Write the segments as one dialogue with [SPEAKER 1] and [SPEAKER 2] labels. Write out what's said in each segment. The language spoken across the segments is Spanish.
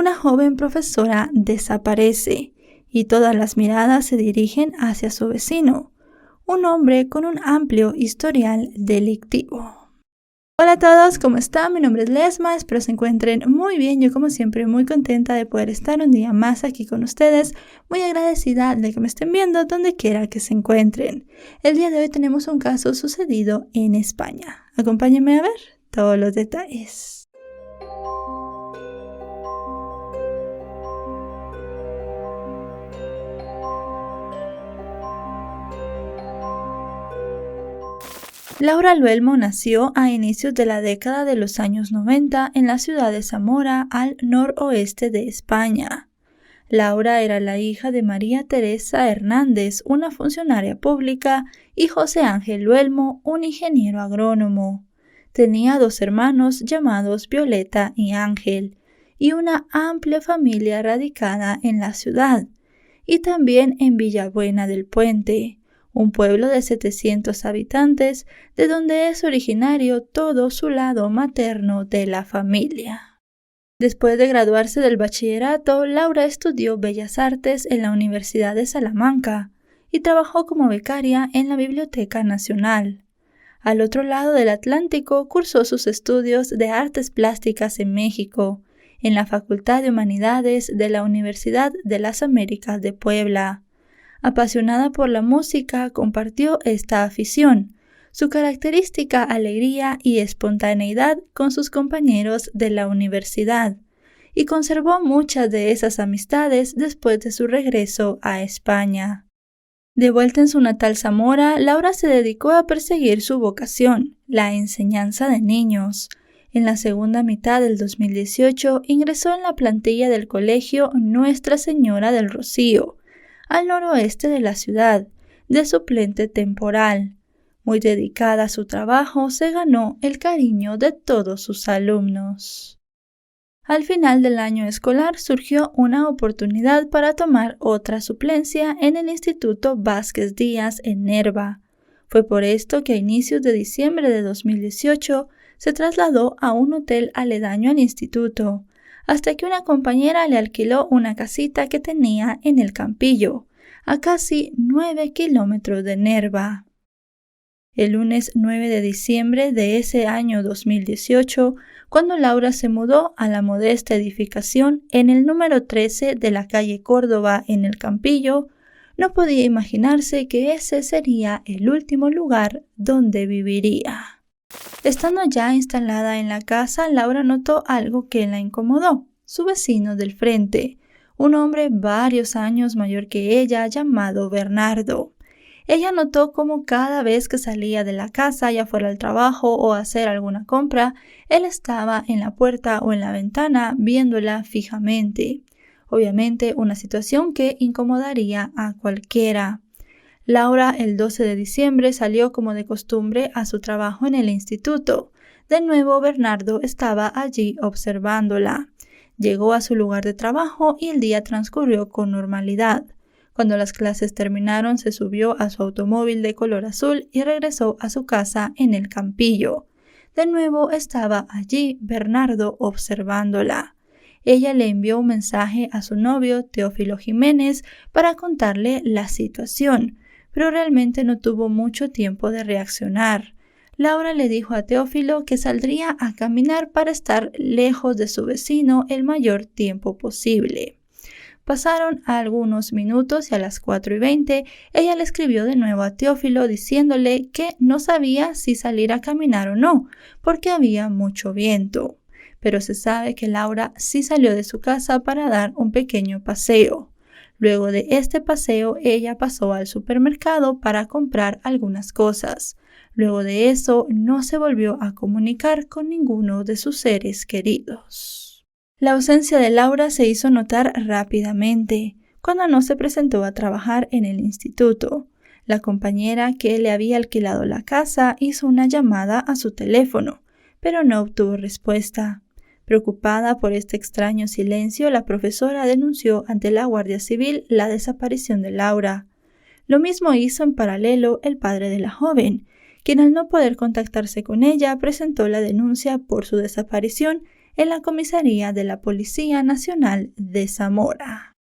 [SPEAKER 1] una joven profesora desaparece y todas las miradas se dirigen hacia su vecino, un hombre con un amplio historial delictivo. Hola a todos, ¿cómo están? Mi nombre es Lesma, espero se encuentren muy bien. Yo como siempre muy contenta de poder estar un día más aquí con ustedes, muy agradecida de que me estén viendo donde quiera que se encuentren. El día de hoy tenemos un caso sucedido en España. Acompáñenme a ver todos los detalles. Laura Luelmo nació a inicios de la década de los años 90 en la ciudad de Zamora, al noroeste de España. Laura era la hija de María Teresa Hernández, una funcionaria pública, y José Ángel Luelmo, un ingeniero agrónomo. Tenía dos hermanos llamados Violeta y Ángel, y una amplia familia radicada en la ciudad, y también en Villabuena del Puente, un pueblo de 700 habitantes, de donde es originario todo su lado materno de la familia. Después de graduarse del bachillerato, Laura estudió Bellas Artes en la Universidad de Salamanca y trabajó como becaria en la Biblioteca Nacional. Al otro lado del Atlántico, cursó sus estudios de Artes Plásticas en México, en la Facultad de Humanidades de la Universidad de las Américas de Puebla. Apasionada por la música, compartió esta afición, su característica alegría y espontaneidad con sus compañeros de la universidad, y conservó muchas de esas amistades después de su regreso a España. De vuelta en su natal Zamora, Laura se dedicó a perseguir su vocación, la enseñanza de niños. En la segunda mitad del 2018 ingresó en la plantilla del colegio Nuestra Señora del Rocío, al noroeste de la ciudad, de suplente temporal. Muy dedicada a su trabajo, se ganó el cariño de todos sus alumnos. Al final del año escolar surgió una oportunidad para tomar otra suplencia en el Instituto Vázquez Díaz en Nerva. Fue por esto que a inicios de diciembre de 2018 se trasladó a un hotel aledaño al instituto, hasta que una compañera le alquiló una casita que tenía en el Campillo, a casi 9 kilómetros de Nerva. El lunes 9 de diciembre de ese año 2018, cuando Laura se mudó a la modesta edificación en el número 13 de la calle Córdoba en el Campillo, no podía imaginarse que ese sería el último lugar donde viviría. Estando ya instalada en la casa, Laura notó algo que la incomodó: su vecino del frente, un hombre varios años mayor que ella llamado Bernardo. Ella notó cómo cada vez que salía de la casa, ya fuera al trabajo o a hacer alguna compra, él estaba en la puerta o en la ventana viéndola fijamente. Obviamente una situación que incomodaría a cualquiera. Laura el 12 de diciembre salió como de costumbre a su trabajo en el instituto. De nuevo Bernardo estaba allí observándola. Llegó a su lugar de trabajo y el día transcurrió con normalidad. Cuando las clases terminaron, se subió a su automóvil de color azul y regresó a su casa en el Campillo. De nuevo estaba allí Bernardo observándola. Ella le envió un mensaje a su novio, Teófilo Jiménez, para contarle la situación, pero realmente no tuvo mucho tiempo de reaccionar. Laura le dijo a Teófilo que saldría a caminar para estar lejos de su vecino el mayor tiempo posible. Pasaron algunos minutos y a las 4:20 ella le escribió de nuevo a Teófilo diciéndole que no sabía si salir a caminar o no, porque había mucho viento. Pero se sabe que Laura sí salió de su casa para dar un pequeño paseo. Luego de este paseo, ella pasó al supermercado para comprar algunas cosas. Luego de eso, no se volvió a comunicar con ninguno de sus seres queridos. La ausencia de Laura se hizo notar rápidamente, cuando no se presentó a trabajar en el instituto. La compañera que le había alquilado la casa hizo una llamada a su teléfono, pero no obtuvo respuesta. Preocupada por este extraño silencio, la profesora denunció ante la Guardia Civil la desaparición de Laura. Lo mismo hizo en paralelo el padre de la joven, quien al no poder contactarse con ella presentó la denuncia por su desaparición en la comisaría de la Policía Nacional de Zamora.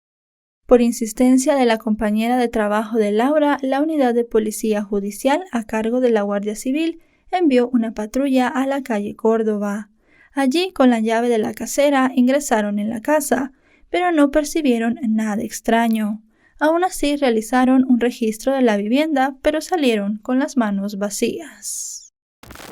[SPEAKER 1] Por insistencia de la compañera de trabajo de Laura, la unidad de policía judicial a cargo de la Guardia Civil envió una patrulla a la calle Córdoba. Allí, con la llave de la casera, ingresaron en la casa, pero no percibieron nada extraño. Aún así, realizaron un registro de la vivienda, pero salieron con las manos vacías.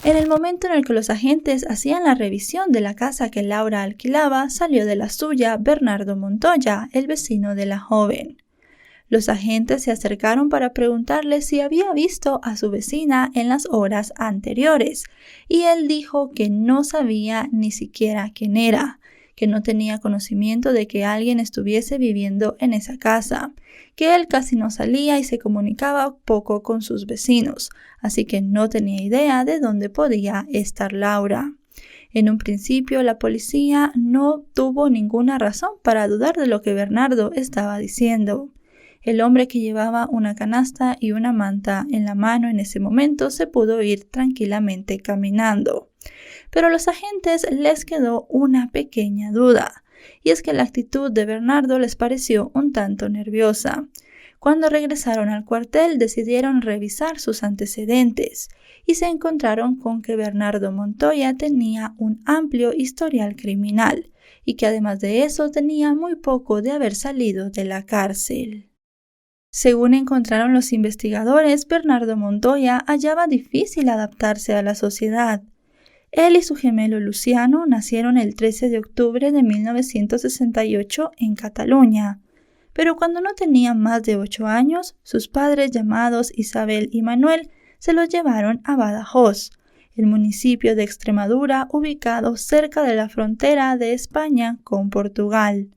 [SPEAKER 1] En el momento en el que los agentes hacían la revisión de la casa que Laura alquilaba, salió de la suya Bernardo Montoya, el vecino de la joven. Los agentes se acercaron para preguntarle si había visto a su vecina en las horas anteriores, y él dijo que no sabía ni siquiera quién era, que no tenía conocimiento de que alguien estuviese viviendo en esa casa, que él casi no salía y se comunicaba poco con sus vecinos, así que no tenía idea de dónde podía estar Laura. En un principio, la policía no tuvo ninguna razón para dudar de lo que Bernardo estaba diciendo. El hombre, que llevaba una canasta y una manta en la mano en ese momento, se pudo ir tranquilamente caminando. Pero a los agentes les quedó una pequeña duda, y es que la actitud de Bernardo les pareció un tanto nerviosa. Cuando regresaron al cuartel, decidieron revisar sus antecedentes y se encontraron con que Bernardo Montoya tenía un amplio historial criminal y que además de eso tenía muy poco de haber salido de la cárcel. Según encontraron los investigadores, Bernardo Montoya hallaba difícil adaptarse a la sociedad. Él y su gemelo Luciano nacieron el 13 de octubre de 1968 en Cataluña, pero cuando no tenían más de 8 años, sus padres, llamados Isabel y Manuel, se los llevaron a Badajoz, el municipio de Extremadura ubicado cerca de la frontera de España con Portugal.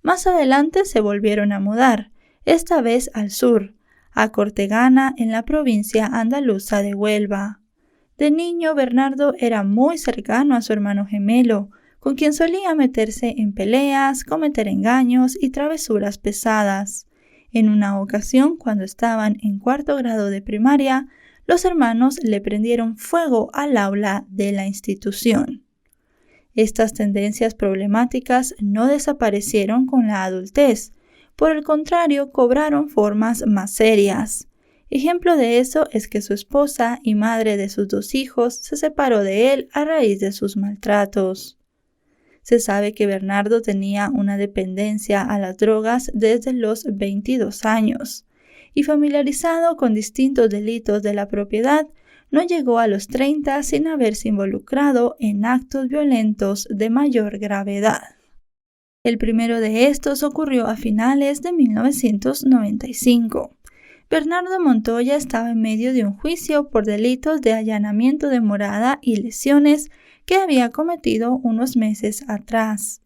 [SPEAKER 1] Más adelante se volvieron a mudar, esta vez al sur, a Cortegana, en la provincia andaluza de Huelva. De niño, Bernardo era muy cercano a su hermano gemelo, con quien solía meterse en peleas, cometer engaños y travesuras pesadas. En una ocasión, cuando estaban en 4º grado de primaria, los hermanos le prendieron fuego al aula de la institución. Estas tendencias problemáticas no desaparecieron con la adultez. Por el contrario, cobraron formas más serias. Ejemplo de eso es que su esposa y madre de sus 2 hijos se separó de él a raíz de sus maltratos. Se sabe que Bernardo tenía una dependencia a las drogas desde los 22 años y, familiarizado con distintos delitos de la propiedad, no llegó a los 30 sin haberse involucrado en actos violentos de mayor gravedad. El primero de estos ocurrió a finales de 1995. Bernardo Montoya estaba en medio de un juicio por delitos de allanamiento de morada y lesiones que había cometido unos meses atrás.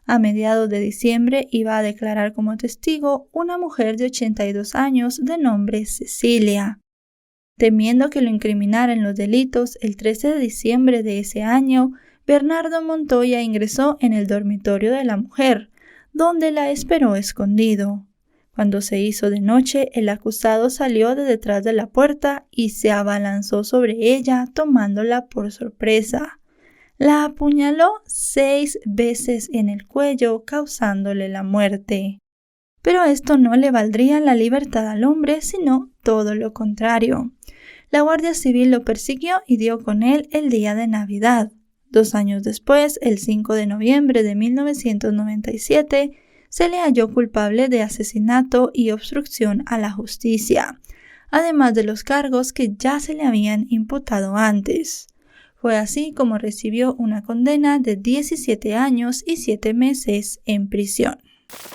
[SPEAKER 1] A mediados de diciembre iba a declarar como testigo una mujer de 82 años de nombre Cecilia. Temiendo que lo incriminaran los delitos, el 13 de diciembre de ese año, Bernardo Montoya ingresó en el dormitorio de la mujer, donde la esperó escondido. Cuando se hizo de noche, el acusado salió de detrás de la puerta y se abalanzó sobre ella, tomándola por sorpresa. La apuñaló 6 veces en el cuello, causándole la muerte. Pero esto no le valdría la libertad al hombre, sino todo lo contrario. La Guardia Civil lo persiguió y dio con él el día de Navidad. 2 años después, el 5 de noviembre de 1997, se le halló culpable de asesinato y obstrucción a la justicia, además de los cargos que ya se le habían imputado antes. Fue así como recibió una condena de 17 años y 7 meses en prisión.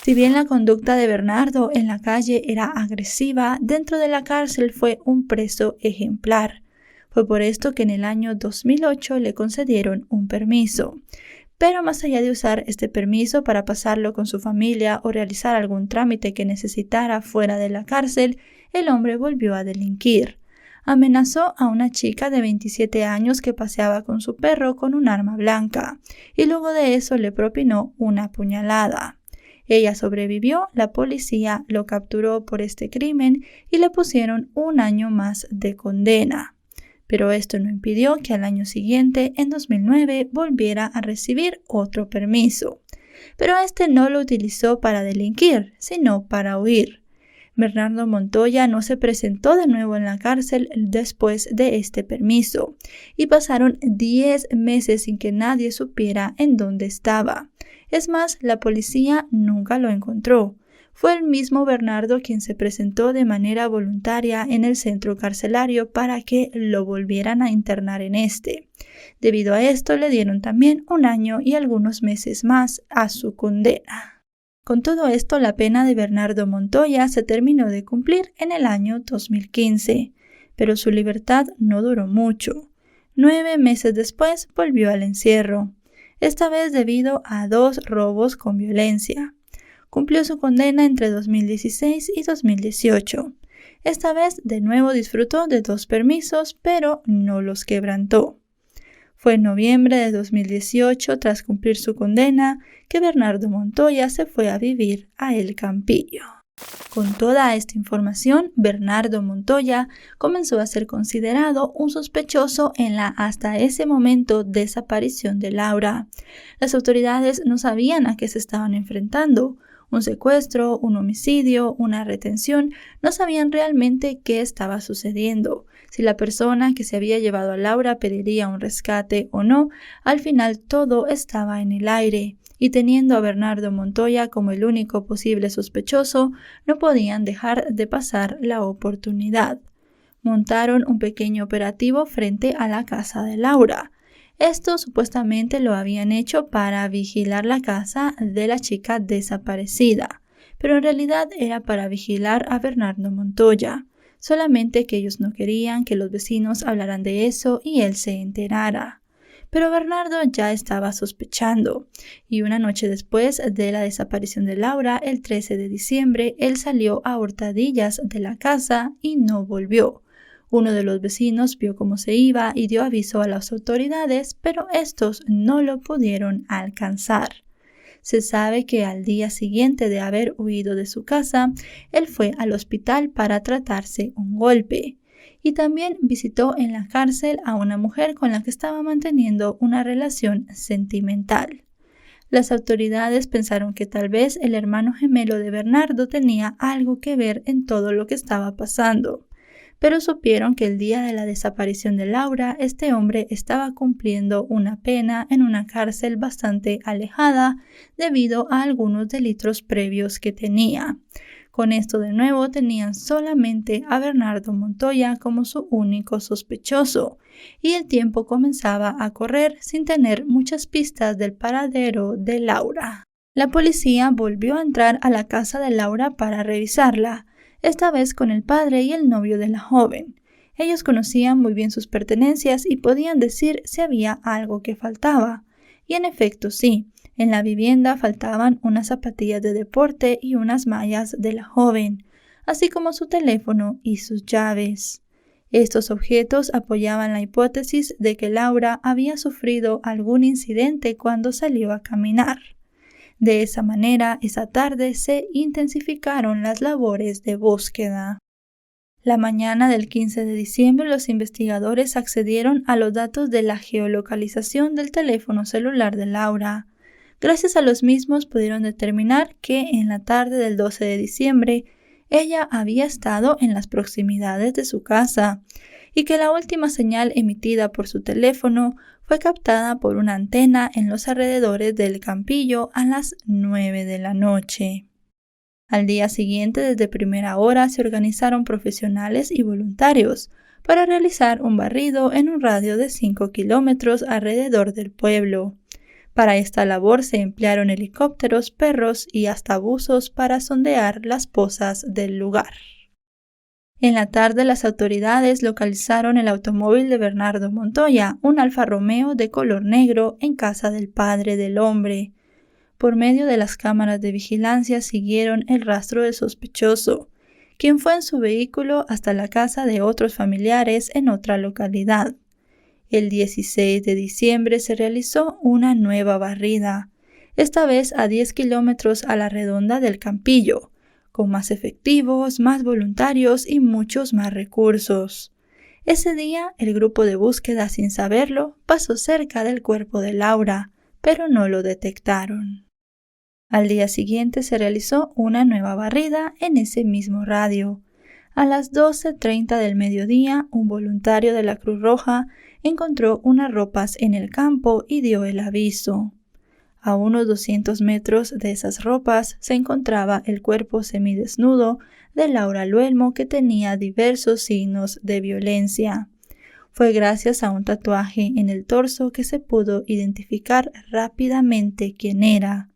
[SPEAKER 1] Si bien la conducta de Bernardo en la calle era agresiva, dentro de la cárcel fue un preso ejemplar. Fue por esto que en el año 2008 le concedieron un permiso. Pero más allá de usar este permiso para pasarlo con su familia o realizar algún trámite que necesitara fuera de la cárcel, el hombre volvió a delinquir. Amenazó a una chica de 27 años que paseaba con su perro con un arma blanca y luego de eso le propinó una puñalada. Ella sobrevivió, la policía lo capturó por este crimen y le pusieron 1 año más de condena. pero esto no impidió que al año siguiente, en 2009, volviera a recibir otro permiso. Pero este no lo utilizó para delinquir, sino para huir. Bernardo Montoya no se presentó de nuevo en la cárcel después de este permiso, y pasaron 10 meses sin que nadie supiera en dónde estaba. Es más, la policía nunca lo encontró. Fue el mismo Bernardo quien se presentó de manera voluntaria en el centro carcelario para que lo volvieran a internar en este. Debido a esto, le dieron también 1 año y algunos meses más a su condena. Con todo esto, la pena de Bernardo Montoya se terminó de cumplir en el año 2015, pero su libertad no duró mucho. 9 meses después volvió al encierro, esta vez debido a 2 robos con violencia. Cumplió su condena entre 2016 y 2018. Esta vez de nuevo disfrutó de 2 permisos, pero no los quebrantó. Fue en noviembre de 2018, tras cumplir su condena, que Bernardo Montoya se fue a vivir a El Campillo. Con toda esta información, Bernardo Montoya comenzó a ser considerado un sospechoso en la hasta ese momento desaparición de Laura. Las autoridades no sabían a qué se estaban enfrentando. Un secuestro, un homicidio, una retención, no sabían realmente qué estaba sucediendo. Si la persona que se había llevado a Laura pediría un rescate o no, al final todo estaba en el aire. Y teniendo a Bernardo Montoya como el único posible sospechoso, no podían dejar de pasar la oportunidad. Montaron un pequeño operativo frente a la casa de Laura. Esto supuestamente lo habían hecho para vigilar la casa de la chica desaparecida, pero en realidad era para vigilar a Bernardo Montoya, solamente que ellos no querían que los vecinos hablaran de eso y él se enterara. Pero Bernardo ya estaba sospechando, y una noche después de la desaparición de Laura, el 13 de diciembre, él salió a hurtadillas de la casa y no volvió. Uno de los vecinos vio cómo se iba y dio aviso a las autoridades, pero estos no lo pudieron alcanzar. Se sabe que al día siguiente de haber huido de su casa, él fue al hospital para tratarse un golpe. Y también visitó en la cárcel a una mujer con la que estaba manteniendo una relación sentimental. Las autoridades pensaron que tal vez el hermano gemelo de Bernardo tenía algo que ver en todo lo que estaba pasando. Pero supieron que el día de la desaparición de Laura, este hombre estaba cumpliendo una pena en una cárcel bastante alejada debido a algunos delitos previos que tenía. Con esto de nuevo tenían solamente a Bernardo Montoya como su único sospechoso, y el tiempo comenzaba a correr sin tener muchas pistas del paradero de Laura. La policía volvió a entrar a la casa de Laura para revisarla, esta vez con el padre y el novio de la joven. Ellos conocían muy bien sus pertenencias y podían decir si había algo que faltaba. Y en efecto sí, en la vivienda faltaban unas zapatillas de deporte y unas mallas de la joven, así como su teléfono y sus llaves. Estos objetos apoyaban la hipótesis de que Laura había sufrido algún incidente cuando salió a caminar. De esa manera, esa tarde se intensificaron las labores de búsqueda. La mañana del 15 de diciembre, los investigadores accedieron a los datos de la geolocalización del teléfono celular de Laura. Gracias a los mismos pudieron determinar que en la tarde del 12 de diciembre ella había estado en las proximidades de su casa y que la última señal emitida por su teléfono fue captada por una antena en los alrededores del Campillo a las 9 de la noche. Al día siguiente, desde primera hora, se organizaron profesionales y voluntarios para realizar un barrido en un radio de 5 kilómetros alrededor del pueblo. Para esta labor se emplearon helicópteros, perros y hasta buzos para sondear las pozas del lugar. En la tarde, las autoridades localizaron el automóvil de Bernardo Montoya, un Alfa Romeo de color negro, en casa del padre del hombre. Por medio de las cámaras de vigilancia siguieron el rastro del sospechoso, quien fue en su vehículo hasta la casa de otros familiares en otra localidad. El 16 de diciembre se realizó una nueva barrida, esta vez a 10 kilómetros a la redonda del Campillo, con más efectivos, más voluntarios y muchos más recursos. Ese día, el grupo de búsqueda, sin saberlo, pasó cerca del cuerpo de Laura, pero no lo detectaron. Al día siguiente se realizó una nueva barrida en ese mismo radio. A las 12:30 del mediodía, un voluntario de la Cruz Roja encontró unas ropas en el campo y dio el aviso. A unos 200 metros de esas ropas se encontraba el cuerpo semidesnudo de Laura Luelmo, que tenía diversos signos de violencia. Fue gracias a un tatuaje en el torso que se pudo identificar rápidamente quién era.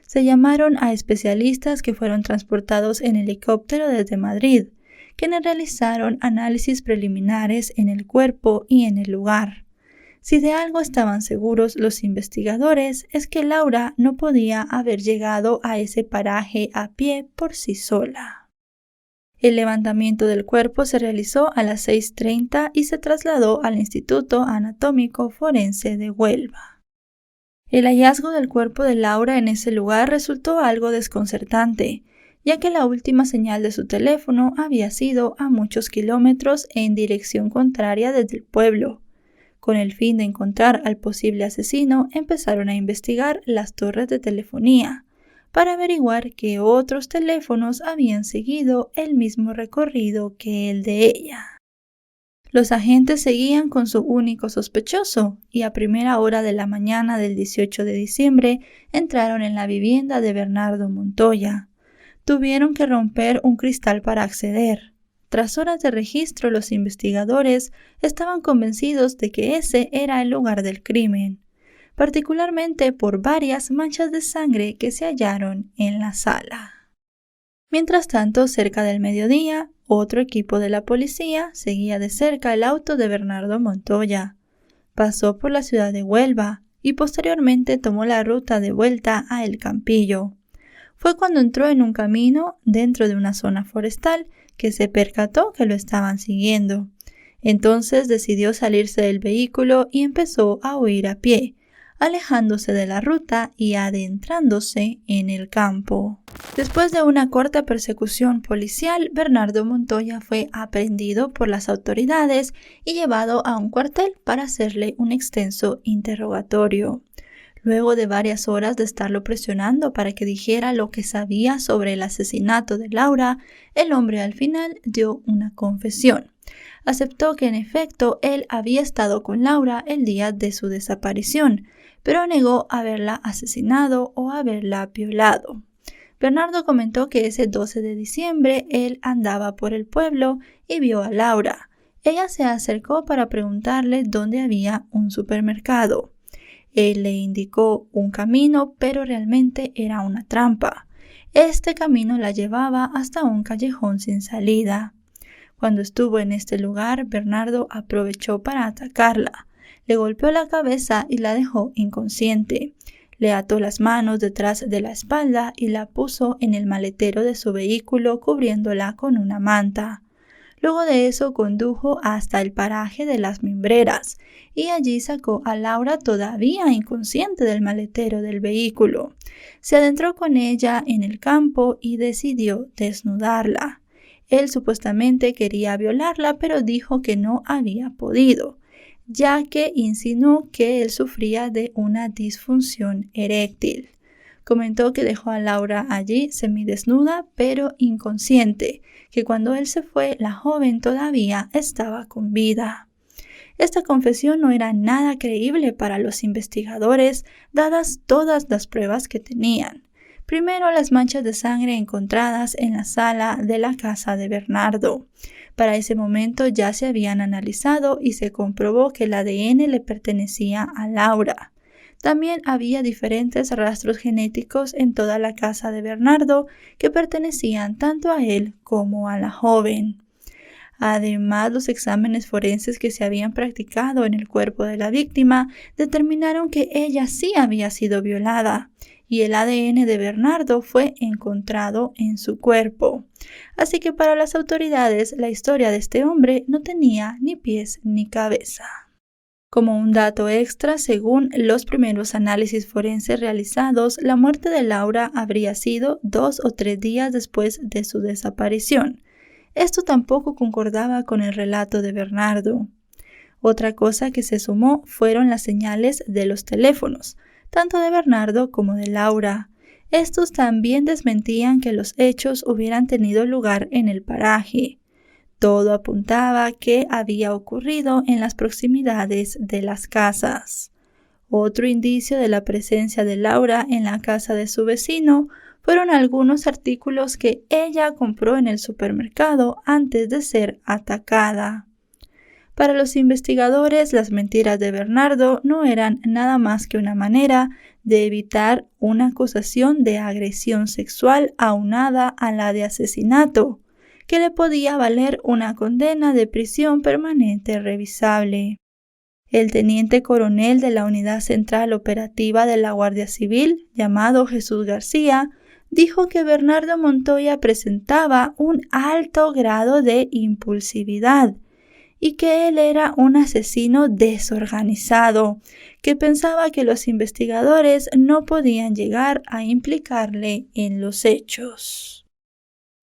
[SPEAKER 1] Se llamaron a especialistas que fueron transportados en helicóptero desde Madrid, quienes realizaron análisis preliminares en el cuerpo y en el lugar. Si de algo estaban seguros los investigadores es que Laura no podía haber llegado a ese paraje a pie por sí sola. El levantamiento del cuerpo se realizó a las 6:30 y se trasladó al Instituto Anatómico Forense de Huelva. El hallazgo del cuerpo de Laura en ese lugar resultó algo desconcertante, ya que la última señal de su teléfono había sido a muchos kilómetros en dirección contraria desde el pueblo. Con el fin de encontrar al posible asesino, empezaron a investigar las torres de telefonía para averiguar qué otros teléfonos habían seguido el mismo recorrido que el de ella. Los agentes seguían con su único sospechoso y a primera hora de la mañana del 18 de diciembre entraron en la vivienda de Bernardo Montoya. Tuvieron que romper un cristal para acceder. Tras horas de registro, los investigadores estaban convencidos de que ese era el lugar del crimen, particularmente por varias manchas de sangre que se hallaron en la sala. Mientras tanto, cerca del mediodía, otro equipo de la policía seguía de cerca el auto de Bernardo Montoya. Pasó por la ciudad de Huelva y posteriormente tomó la ruta de vuelta a El Campillo. Fue cuando entró en un camino dentro de una zona forestal que se percató que lo estaban siguiendo. Entonces decidió salirse del vehículo y empezó a huir a pie, alejándose de la ruta y adentrándose en el campo. Después de una corta persecución policial, Bernardo Montoya fue aprehendido por las autoridades y llevado a un cuartel para hacerle un extenso interrogatorio. Luego de varias horas de estarlo presionando para que dijera lo que sabía sobre el asesinato de Laura, el hombre al final dio una confesión. Aceptó que en efecto él había estado con Laura el día de su desaparición, pero negó haberla asesinado o haberla violado. Bernardo comentó que ese 12 de diciembre él andaba por el pueblo y vio a Laura. Ella se acercó para preguntarle dónde había un supermercado. Él le indicó un camino, pero realmente era una trampa. Este camino la llevaba hasta un callejón sin salida. Cuando estuvo en este lugar, Bernardo aprovechó para atacarla. Le golpeó la cabeza y la dejó inconsciente. Le ató las manos detrás de la espalda y la puso en el maletero de su vehículo cubriéndola con una manta. Luego de eso condujo hasta el paraje de las Mimbreras y allí sacó a Laura todavía inconsciente del maletero del vehículo. Se adentró con ella en el campo y decidió desnudarla. Él supuestamente quería violarla, pero dijo que no había podido, ya que insinuó que él sufría de una disfunción eréctil. Comentó que dejó a Laura allí semidesnuda pero inconsciente, que cuando él se fue la joven todavía estaba con vida. Esta confesión no era nada creíble para los investigadores, dadas todas las pruebas que tenían. Primero, las manchas de sangre encontradas en la sala de la casa de Bernardo. Para ese momento ya se habían analizado y se comprobó que el ADN le pertenecía a Laura. También había diferentes rastros genéticos en toda la casa de Bernardo que pertenecían tanto a él como a la joven. Además, los exámenes forenses que se habían practicado en el cuerpo de la víctima determinaron que ella sí había sido violada y el ADN de Bernardo fue encontrado en su cuerpo. Así que para las autoridades la historia de este hombre no tenía ni pies ni cabeza. Como un dato extra, según los primeros análisis forenses realizados, la muerte de Laura habría sido 2 o 3 días después de su desaparición. Esto tampoco concordaba con el relato de Bernardo. Otra cosa que se sumó fueron las señales de los teléfonos, tanto de Bernardo como de Laura. Estos también desmentían que los hechos hubieran tenido lugar en el paraje. Todo apuntaba que había ocurrido en las proximidades de las casas. Otro indicio de la presencia de Laura en la casa de su vecino fueron algunos artículos que ella compró en el supermercado antes de ser atacada. Para los investigadores, las mentiras de Bernardo no eran nada más que una manera de evitar una acusación de agresión sexual aunada a la de asesinato, que le podía valer una condena de prisión permanente revisable. El teniente coronel de la Unidad Central Operativa de la Guardia Civil, llamado Jesús García, dijo que Bernardo Montoya presentaba un alto grado de impulsividad y que él era un asesino desorganizado, que pensaba que los investigadores no podían llegar a implicarle en los hechos.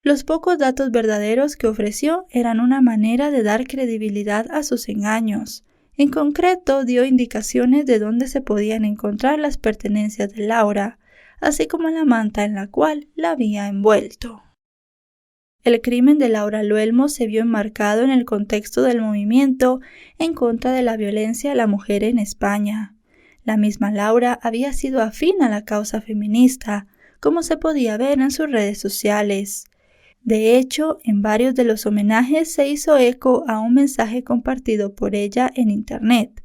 [SPEAKER 1] Los pocos datos verdaderos que ofreció eran una manera de dar credibilidad a sus engaños. En concreto, dio indicaciones de dónde se podían encontrar las pertenencias de Laura, así como la manta en la cual la había envuelto. El crimen de Laura Luelmo se vio enmarcado en el contexto del movimiento en contra de la violencia a la mujer en España. La misma Laura había sido afín a la causa feminista, como se podía ver en sus redes sociales. De hecho, en varios de los homenajes se hizo eco a un mensaje compartido por ella en internet,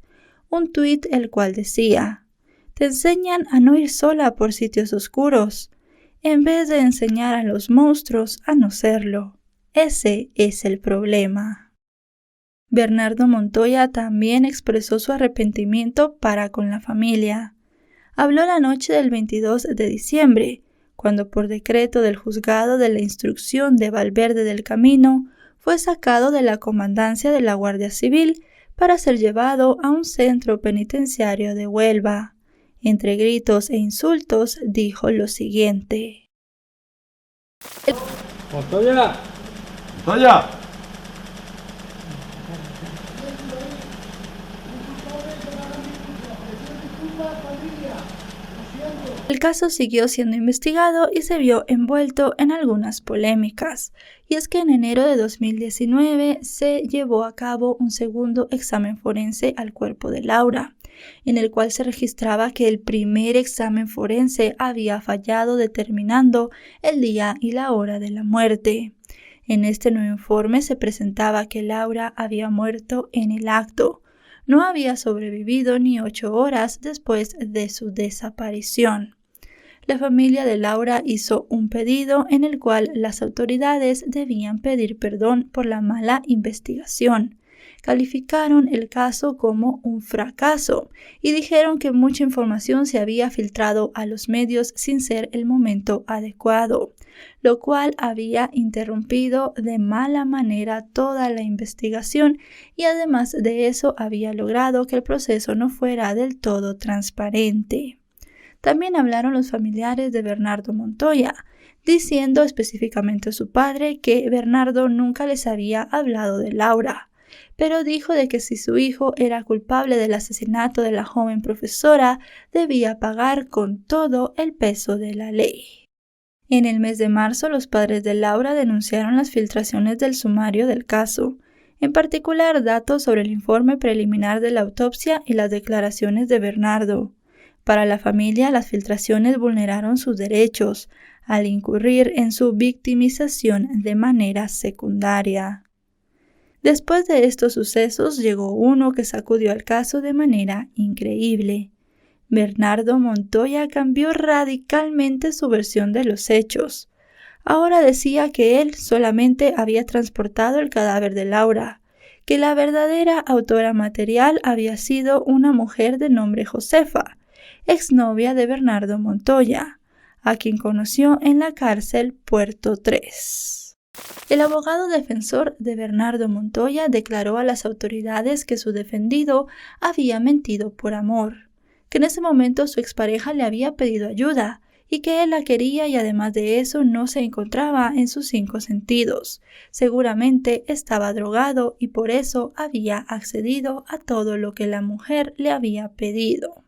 [SPEAKER 1] un tuit el cual decía: «Te enseñan a no ir sola por sitios oscuros, en vez de enseñar a los monstruos a no serlo. Ese es el problema». Bernardo Montoya también expresó su arrepentimiento para con la familia. Habló la noche del 22 de diciembre, cuando por decreto del juzgado de la instrucción de Valverde del Camino fue sacado de la comandancia de la Guardia Civil para ser llevado a un centro penitenciario de Huelva. Entre gritos e insultos dijo lo siguiente:
[SPEAKER 2] ¡Montoya! ¡Montoya!
[SPEAKER 1] El caso siguió siendo investigado y se vio envuelto en algunas polémicas, y es que en enero de 2019 se llevó a cabo un segundo examen forense al cuerpo de Laura, en el cual se registraba que el primer examen forense había fallado determinando el día y la hora de la muerte. En este nuevo informe se presentaba que Laura había muerto en el acto. No había sobrevivido ni 8 horas después de su desaparición. La familia de Laura hizo un pedido en el cual las autoridades debían pedir perdón por la mala investigación. Calificaron el caso como un fracaso y dijeron que mucha información se había filtrado a los medios sin ser el momento adecuado, lo cual había interrumpido de mala manera toda la investigación y además de eso había logrado que el proceso no fuera del todo transparente. También hablaron los familiares de Bernardo Montoya, diciendo específicamente a su padre que Bernardo nunca les había hablado de Laura, pero dijo de que si su hijo era culpable del asesinato de la joven profesora, debía pagar con todo el peso de la ley. En el mes de marzo, los padres de Laura denunciaron las filtraciones del sumario del caso, en particular datos sobre el informe preliminar de la autopsia y las declaraciones de Bernardo. Para la familia, las filtraciones vulneraron sus derechos, al incurrir en su victimización de manera secundaria. Después de estos sucesos, llegó uno que sacudió al caso de manera increíble. Bernardo Montoya cambió radicalmente su versión de los hechos. Ahora decía que él solamente había transportado el cadáver de Laura, que la verdadera autora material había sido una mujer de nombre Josefa, exnovia de Bernardo Montoya, a quien conoció en la cárcel Puerto 3. El abogado defensor de Bernardo Montoya declaró a las autoridades que su defendido había mentido por amor, que en ese momento su expareja le había pedido ayuda y que él la quería y además de eso no se encontraba en sus 5 sentidos. Seguramente estaba drogado y por eso había accedido a todo lo que la mujer le había pedido.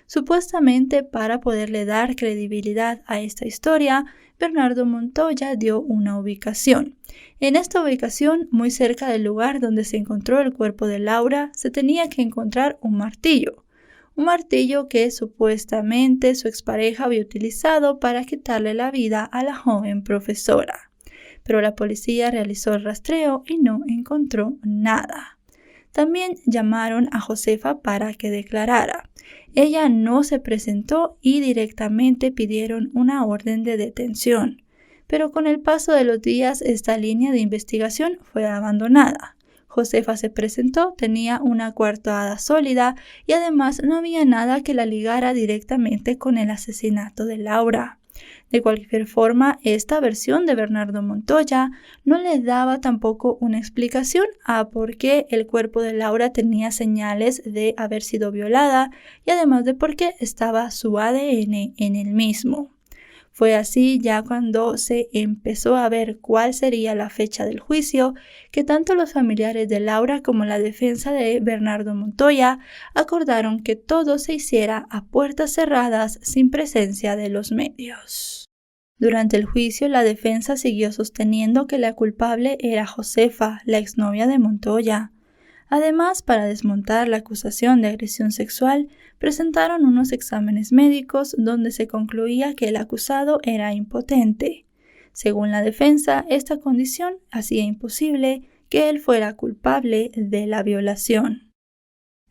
[SPEAKER 1] Supuestamente para poderle dar credibilidad a esta historia, Bernardo Montoya dio una ubicación. En esta ubicación, muy cerca del lugar donde se encontró el cuerpo de Laura, se tenía que encontrar un martillo que supuestamente su expareja había utilizado para quitarle la vida a la joven profesora. Pero la policía realizó el rastreo y no encontró nada. También llamaron a Josefa para que declarara. Ella no se presentó y directamente pidieron una orden de detención. Pero con el paso de los días esta línea de investigación fue abandonada. Josefa se presentó, tenía una coartada sólida y además no había nada que la ligara directamente con el asesinato de Laura. De cualquier forma, esta versión de Bernardo Montoya no le daba tampoco una explicación a por qué el cuerpo de Laura tenía señales de haber sido violada y además de por qué estaba su ADN en el mismo. Fue así ya cuando se empezó a ver cuál sería la fecha del juicio que tanto los familiares de Laura como la defensa de Bernardo Montoya acordaron que todo se hiciera a puertas cerradas sin presencia de los medios. Durante el juicio, la defensa siguió sosteniendo que la culpable era Josefa, la exnovia de Montoya. Además, para desmontar la acusación de agresión sexual, presentaron unos exámenes médicos donde se concluía que el acusado era impotente. Según la defensa, esta condición hacía imposible que él fuera culpable de la violación.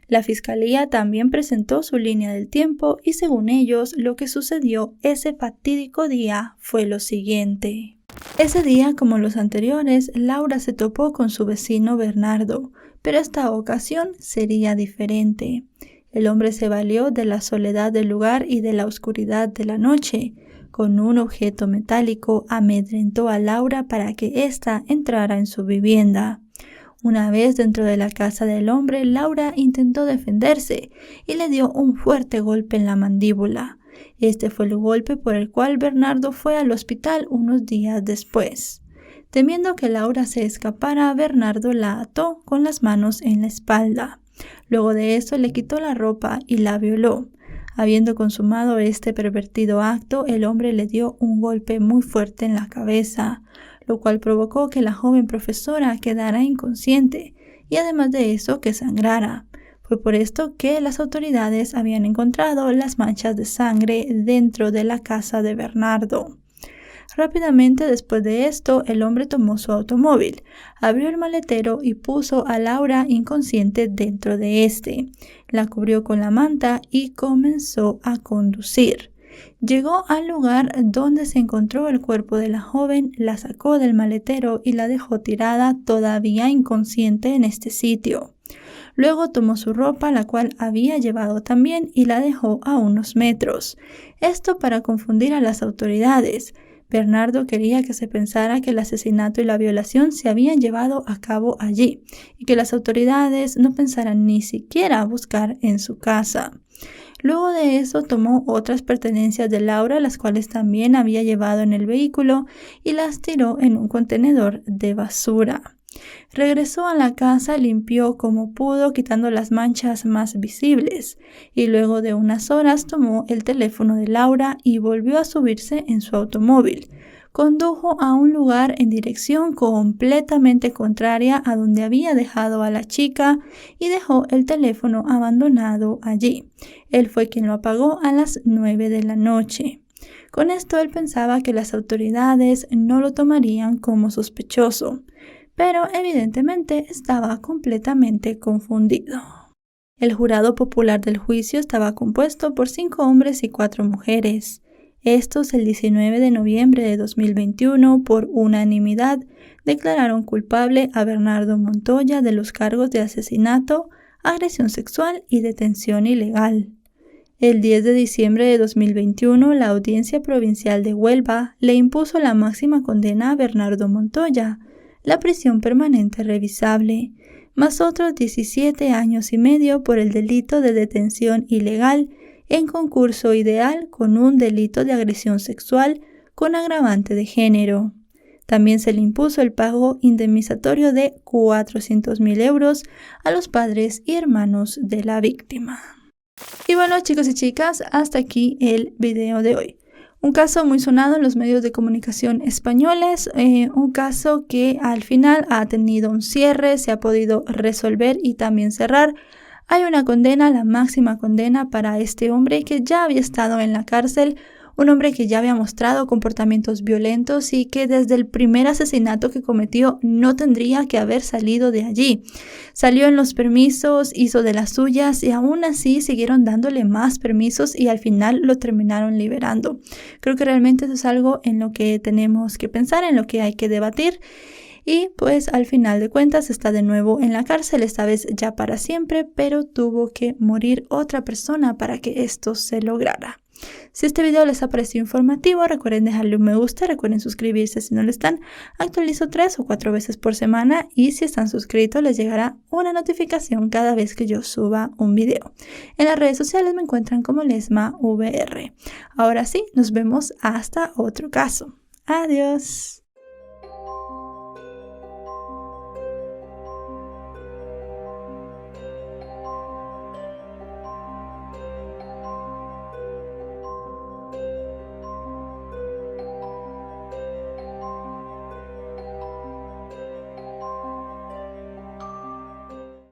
[SPEAKER 1] La fiscalía también presentó su línea del tiempo y según ellos, lo que sucedió ese fatídico día fue lo siguiente. Ese día, como los anteriores, Laura se topó con su vecino Bernardo, pero esta ocasión sería diferente. El hombre se valió de la soledad del lugar y de la oscuridad de la noche. Con un objeto metálico amedrentó a Laura para que ésta entrara en su vivienda. Una vez dentro de la casa del hombre, Laura intentó defenderse y le dio un fuerte golpe en la mandíbula. Este fue el golpe por el cual Bernardo fue al hospital unos días después. Temiendo que Laura se escapara, Bernardo la ató con las manos en la espalda. Luego de eso le quitó la ropa y la violó. Habiendo consumado este pervertido acto, el hombre le dio un golpe muy fuerte en la cabeza, lo cual provocó que la joven profesora quedara inconsciente y además de eso que sangrara. Fue por esto que las autoridades habían encontrado las manchas de sangre dentro de la casa de Bernardo. Rápidamente después de esto, el hombre tomó su automóvil, abrió el maletero y puso a Laura inconsciente dentro de este. La cubrió con la manta y comenzó a conducir. Llegó al lugar donde se encontró el cuerpo de la joven, la sacó del maletero y la dejó tirada todavía inconsciente en este sitio. Luego tomó su ropa, la cual había llevado también, y la dejó a unos metros. Esto para confundir a las autoridades. Bernardo quería que se pensara que el asesinato y la violación se habían llevado a cabo allí y que las autoridades no pensaran ni siquiera buscar en su casa. Luego de eso tomó otras pertenencias de Laura, las cuales también había llevado en el vehículo, y las tiró en un contenedor de basura. Regresó a la casa, limpió como pudo, quitando las manchas más visibles, y luego de unas horas tomó el teléfono de Laura y volvió a subirse en su automóvil. Condujo a un lugar en dirección completamente contraria a donde había dejado a la chica y dejó el teléfono abandonado allí. Él fue quien lo apagó a las 9 de la noche. Con esto él pensaba que las autoridades no lo tomarían como sospechoso, pero evidentemente estaba completamente confundido. El jurado popular del juicio estaba compuesto por 5 hombres y 4 mujeres. Estos, el 19 de noviembre de 2021, por unanimidad, declararon culpable a Bernardo Montoya de los cargos de asesinato, agresión sexual y detención ilegal. El 10 de diciembre de 2021, la Audiencia Provincial de Huelva le impuso la máxima condena a Bernardo Montoya, la prisión permanente revisable, más otros 17 años y medio por el delito de detención ilegal en concurso ideal con un delito de agresión sexual con agravante de género. También se le impuso el pago indemnizatorio de 400.000 euros a los padres y hermanos de la víctima. Y bueno, chicos y chicas, hasta aquí el video de hoy. Un caso muy sonado en los medios de comunicación españoles, un caso que al final ha tenido un cierre, se ha podido resolver y también cerrar. Hay una condena, la máxima condena para este hombre que ya había estado en la cárcel, un hombre que ya había mostrado comportamientos violentos y que desde el primer asesinato que cometió no tendría que haber salido de allí. Salió en los permisos, hizo de las suyas y aún así siguieron dándole más permisos y al final lo terminaron liberando. Creo que realmente eso es algo en lo que tenemos que pensar, en lo que hay que debatir. Y pues al final de cuentas está de nuevo en la cárcel, esta vez ya para siempre, pero tuvo que morir otra persona para que esto se lograra. Si este video les ha parecido informativo, recuerden dejarle un me gusta, recuerden suscribirse si no lo están. Actualizo 3 o 4 veces por semana y si están suscritos les llegará una notificación cada vez que yo suba un video. En las redes sociales me encuentran como LesmaVR. Ahora sí, nos vemos hasta otro caso. Adiós.